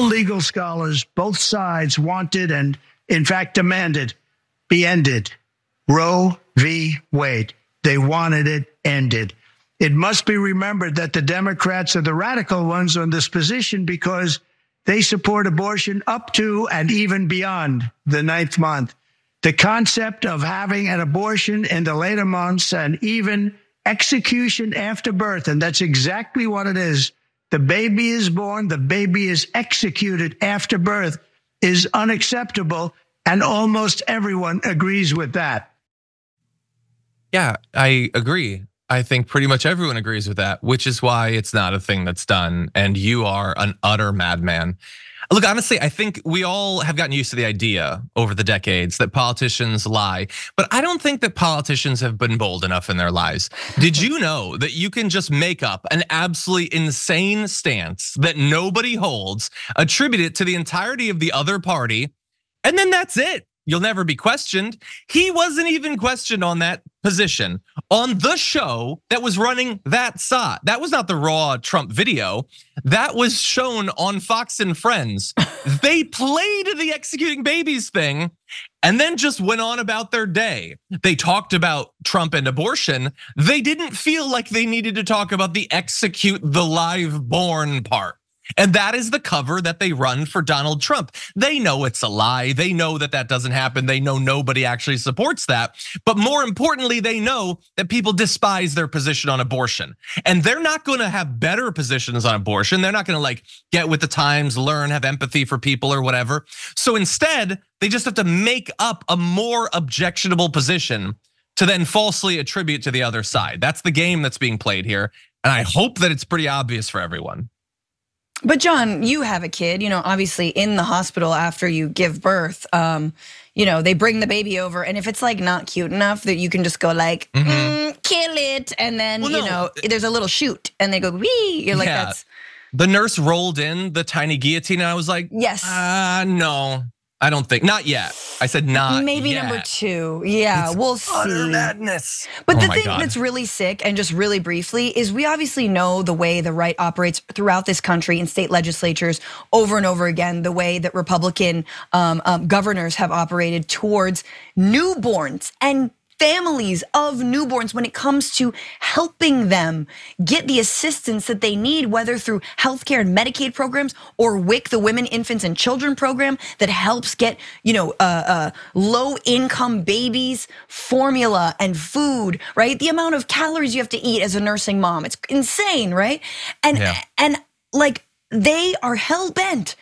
legal scholars, both sides wanted and, in fact, demanded be ended. Roe v. Wade. They wanted it ended. It must be remembered that the Democrats are the radical ones on this position because they support abortion up to and even beyond the 9th month. The concept of having an abortion in the later months and even execution after birth, and that's exactly what it is. The baby is born, the baby is executed after birth, is unacceptable, and almost everyone agrees with that. Yeah, I agree. I think pretty much everyone agrees with that, which is why it's not a thing that's done. And you are an utter madman. Look, honestly, I think we all have gotten used to the idea over the decades that politicians lie, but I don't think that politicians have been bold enough in their lies. Did you know that you can just make up an absolutely insane stance that nobody holds, attribute it to the entirety of the other party, and then that's it? You'll never be questioned. He wasn't even questioned on that position on the show that was running that side. That was not the raw Trump video. That was shown on Fox and Friends. They played the executing babies thing and then just went on about their day. They talked about Trump and abortion. They didn't feel like they needed to talk about the execute the live born part. And that is the cover that they run for Donald Trump. They know it's a lie. They know that that doesn't happen. They know nobody actually supports that. But more importantly, they know that people despise their position on abortion. And they're not gonna have better positions on abortion. They're not gonna like get with the times, learn, have empathy for people or whatever. So instead, they just have to make up a more objectionable position to then falsely attribute to the other side. That's the game that's being played here. And I hope that it's pretty obvious for everyone. But John, you have a kid, obviously in the hospital after you give birth, they bring the baby over, and if it's like not cute enough that you can just go like, kill it, and then there's a little shoot, and they go wee. You're like, that's. The nurse rolled in the tiny guillotine, and I was like, yes, no. I don't think, not yet. I said not maybe yet. Number 2, yeah, we'll see. Utter madness. But the thing that's really sick, and just really briefly, is we obviously know the way the right operates throughout this country in state legislatures over and over again, the way that Republican governors have operated towards newborns and families of newborns when it comes to helping them get the assistance that they need, whether through healthcare and Medicaid programs or WIC, the Women, Infants, and Children program that helps get low income babies formula and food, right? The amount of calories you have to eat as a nursing mom, it's insane, right? And like they are hell bent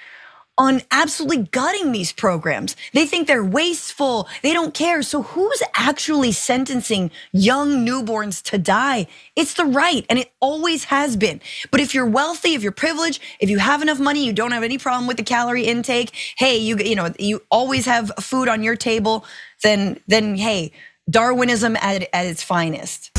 on absolutely gutting these programs. They think they're wasteful, they don't care. So who's actually sentencing young newborns to die? It's the right, and it always has been. But if you're wealthy, if you're privileged, if you have enough money, you don't have any problem with the calorie intake, hey, you always have food on your table, then hey, Darwinism at its finest.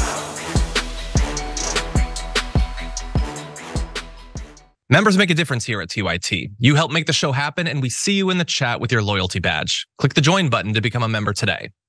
Members make a difference here at TYT. You help make the show happen, and we see you in the chat with your loyalty badge. Click the join button to become a member today.